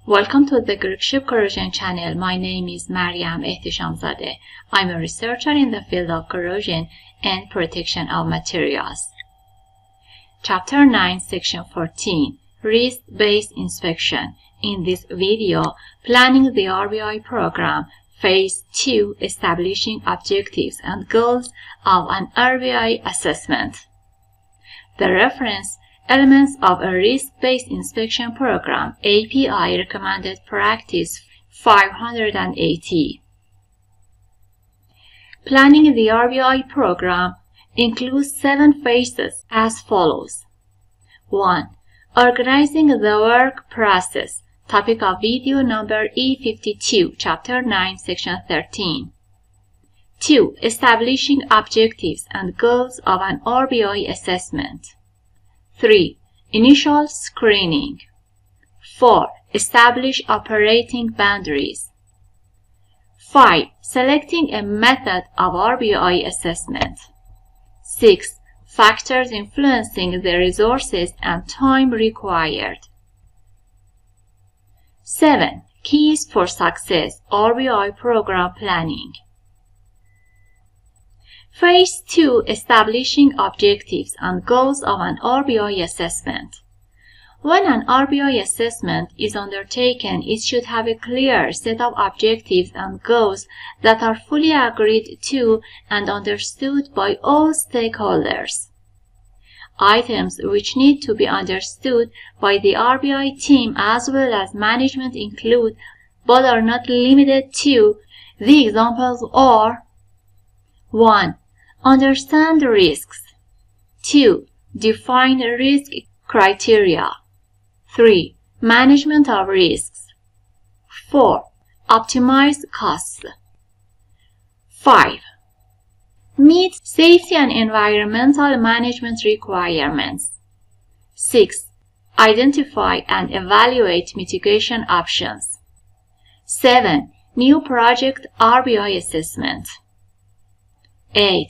Welcome to the Greek Ship Corrosion channel. My name is eḥtشام Zade. I'm a researcher in the field of corrosion and protection of materials. Chapter 9, Section 14, Risk-Based Inspection. In this video, planning the RBI program, Phase 2, establishing objectives and goals of an RBI assessment. The reference Elements of a Risk-Based Inspection Program, API Recommended Practice 580. Planning the RBI program includes 7 phases as follows. 1. Organizing the work process. Topic of video number E52, Chapter 9, Section 13. 2. Establishing objectives and goals of an RBI assessment. 3. Initial screening. 4. Establish operating boundaries. 5. Selecting a method of RBI assessment. 6. Factors influencing the resources and time required. 7. Keys for success, RBI program planning. Phase 2, establishing objectives and goals of an RBI assessment. When an RBI assessment is undertaken, it should have a clear set of objectives and goals that are fully agreed to and understood by all stakeholders. Items which need to be understood by the RBI team as well as management include, but are not limited to, the examples are: 1. Understand risks. 2. Define risk criteria. 3. Management of risks. 4. Optimize costs. 5. Meet safety and environmental management requirements. 6. Identify and evaluate mitigation options. 7. New Project RBI Assessment. 8.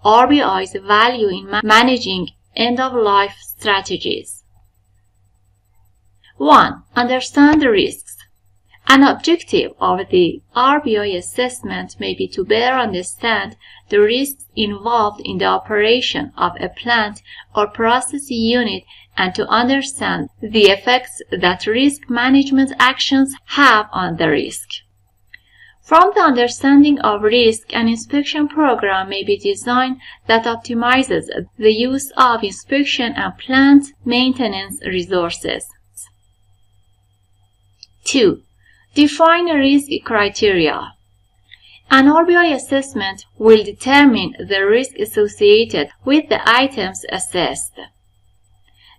RBI's value in managing end-of-life strategies. 1. Understand the risks. An objective of the RBI assessment may be to better understand the risks involved in the operation of a plant or process unit and to understand the effects that risk management actions have on the risk. From the understanding of risk, an inspection program may be designed that optimizes the use of inspection and plant maintenance resources. 2. Define risk criteria. An RBI assessment will determine the risk associated with the items assessed.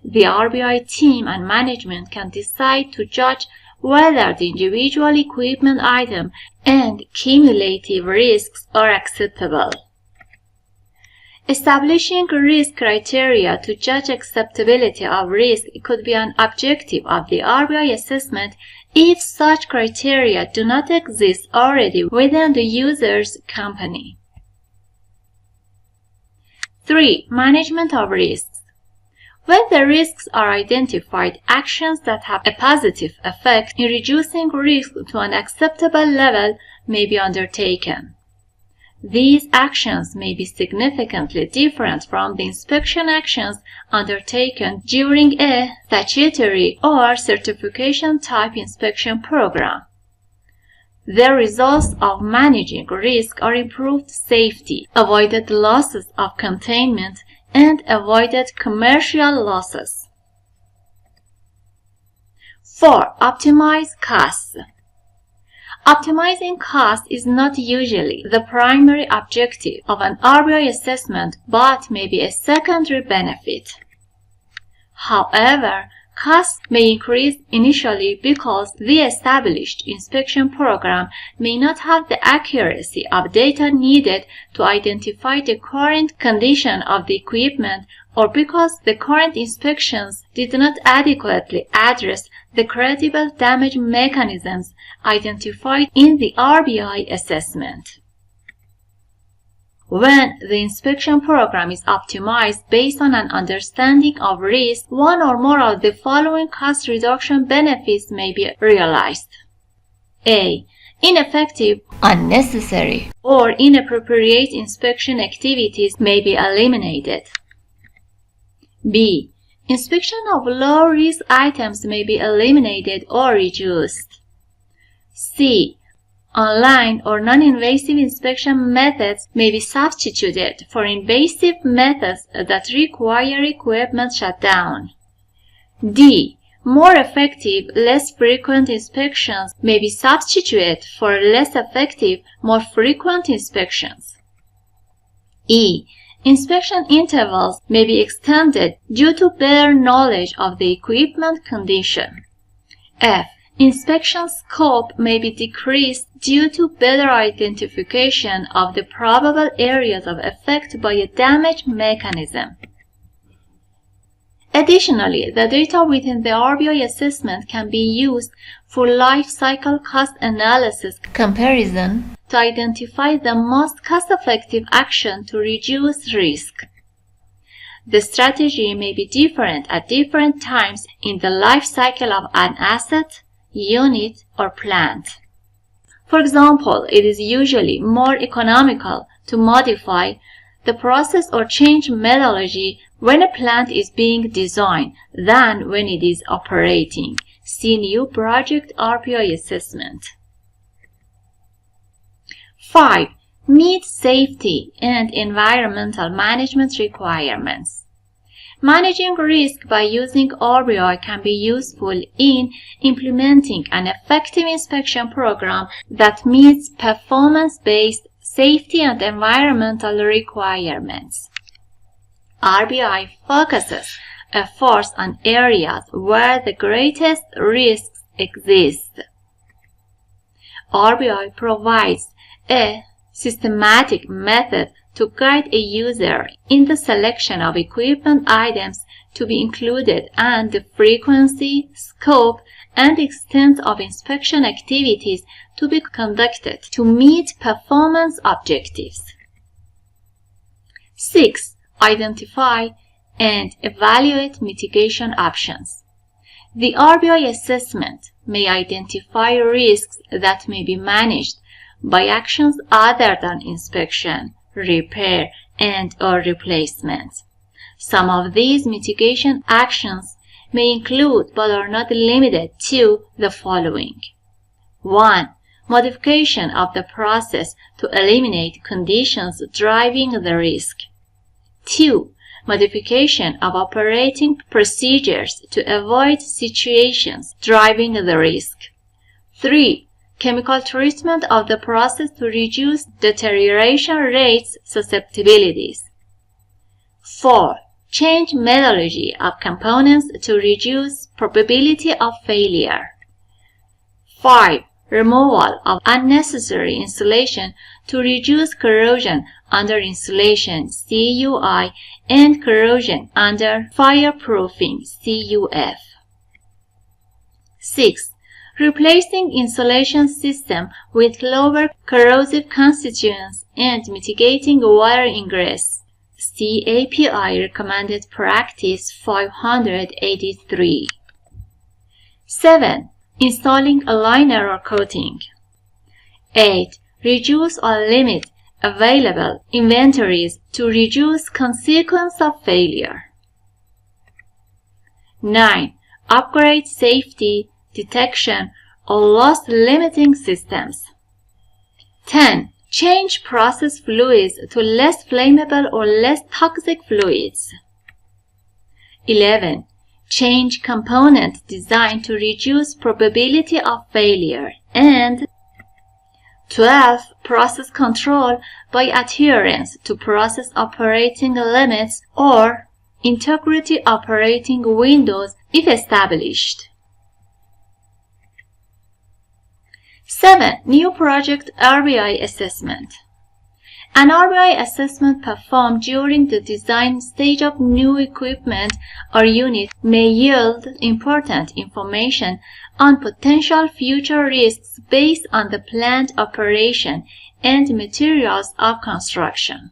The RBI team and management can decide to judge whether the individual equipment item and cumulative risks are acceptable. Establishing risk criteria to judge acceptability of risk could be an objective of the RBI assessment if such criteria do not exist already within the user's company. 3. Management of risks. When the risks are identified, actions that have a positive effect in reducing risk to an acceptable level may be undertaken. These actions may be significantly different from the inspection actions undertaken during a statutory or certification type inspection program. The results of managing risk are improved safety, avoided losses of containment, and avoided commercial losses. 4. Optimize costs. Optimizing costs is not usually the primary objective of an RBI assessment but may be a secondary benefit. However, costs may increase initially because the established inspection program may not have the accuracy of data needed to identify the current condition of the equipment or because the current inspections did not adequately address the credible damage mechanisms identified in the RBI assessment. When the inspection program is optimized based on an understanding of risk, one or more of the following cost reduction benefits may be realized. A. Ineffective, unnecessary, or inappropriate inspection activities may be eliminated. B. Inspection of low-risk items may be eliminated or reduced. C. Online or non-invasive inspection methods may be substituted for invasive methods that require equipment shutdown. D. More effective, less frequent inspections may be substituted for less effective, more frequent inspections. E. Inspection intervals may be extended due to better knowledge of the equipment condition. F. Inspection scope may be decreased due to better identification of the probable areas of effect by a damage mechanism. Additionally, the data within the RBI assessment can be used for life cycle cost analysis comparison to identify the most cost-effective action to reduce risk. The strategy may be different at different times in the life cycle of an asset, unit, or plant. For example, it is usually more economical to modify the process or change methodology when a plant is being designed than when it is operating. See new Project RBI Assessment. 5. Meet safety and environmental management requirements. Managing risk by using RBI can be useful in implementing an effective inspection program that meets performance-based safety and environmental requirements. RBI focuses efforts on areas where the greatest risks exist. RBI provides a systematic method to guide a user in the selection of equipment items to be included and the frequency, scope, and extent of inspection activities to be conducted to meet performance objectives. 6. Identify and evaluate mitigation options. The RBI assessment may identify risks that may be managed by actions other than inspection, repair, and/or replacement. Some of these mitigation actions may include but are not limited to the following. 1. Modification of the process to eliminate conditions driving the risk. 2. Modification of operating procedures to avoid situations driving the risk. 3. Chemical treatment of the process to reduce deterioration rates susceptibilities. 4. Change methodology of components to reduce probability of failure. 5. Removal of unnecessary insulation to reduce corrosion under insulation (CUI) and corrosion under fireproofing (CUF). 6. Replacing insulation system with lower corrosive constituents and mitigating water ingress. See API Recommended Practice 583. 7. Installing a liner or coating. 8. Reduce or limit available inventories to reduce consequence of failure. 9. Upgrade safety, detection, or loss limiting systems. 10. Change process fluids to less flammable or less toxic fluids. 11. Change component design to reduce probability of failure. And 12. Process control by adherence to process operating limits or integrity operating windows if established. 7. New Project RBI Assessment. An RBI assessment performed during the design stage of new equipment or unit may yield important information on potential future risks based on the planned operation and materials of construction.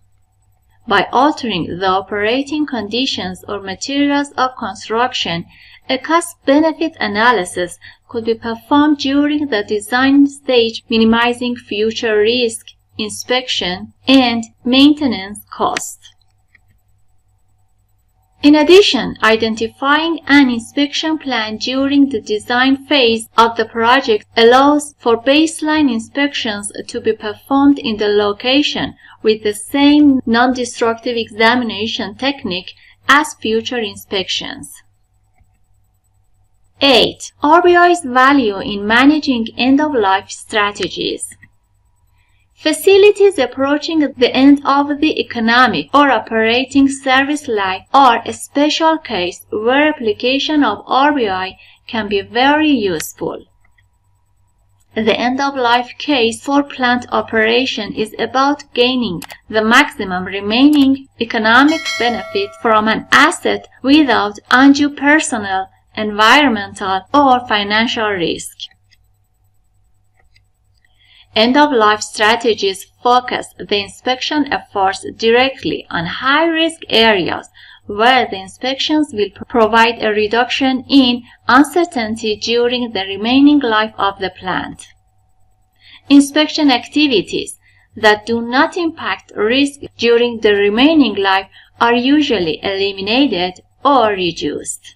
by altering the operating conditions or materials of construction, a cost-benefit analysis could be performed during the design stage, minimizing future risk, inspection, and maintenance costs. In addition, identifying an inspection plan during the design phase of the project allows for baseline inspections to be performed in the location with the same non-destructive examination technique as future inspections. 8. RBI's value in managing end-of-life strategies. Facilities approaching the end of the economic or operating service life are a special case where application of RBI can be very useful. The end-of-life case for plant operation is about gaining the maximum remaining economic benefit from an asset without undue personal, environmental, or financial risk. End-of-life strategies focus the inspection efforts directly on high-risk areas where the inspections will provide a reduction in uncertainty during the remaining life of the plant. Inspection activities that do not impact risk during the remaining life are usually eliminated or reduced.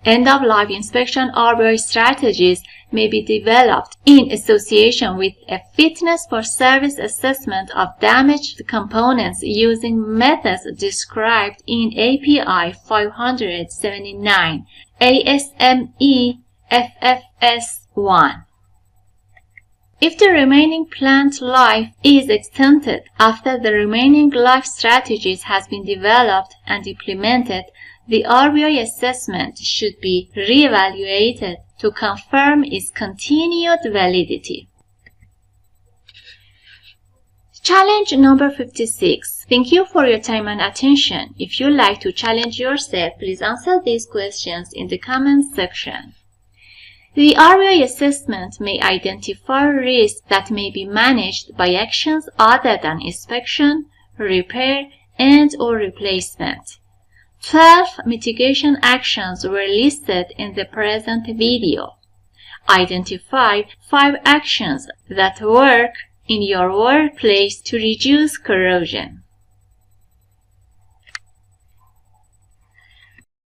End-of-life inspection RBI strategies may be developed in association with a fitness for service assessment of damaged components using methods described in API 579 ASME FFS1. If the remaining plant life is extended after the remaining life strategies has been developed and implemented, the RBI assessment should be re-evaluated to confirm its continued validity. Challenge number 56. Thank you for your time and attention. If you like to challenge yourself, please answer these questions in the comments section. The RBI assessment may identify risks that may be managed by actions other than inspection, repair, and/or replacement. 12 mitigation actions were listed in the present video. Identify 5 actions that work in your workplace to reduce corrosion.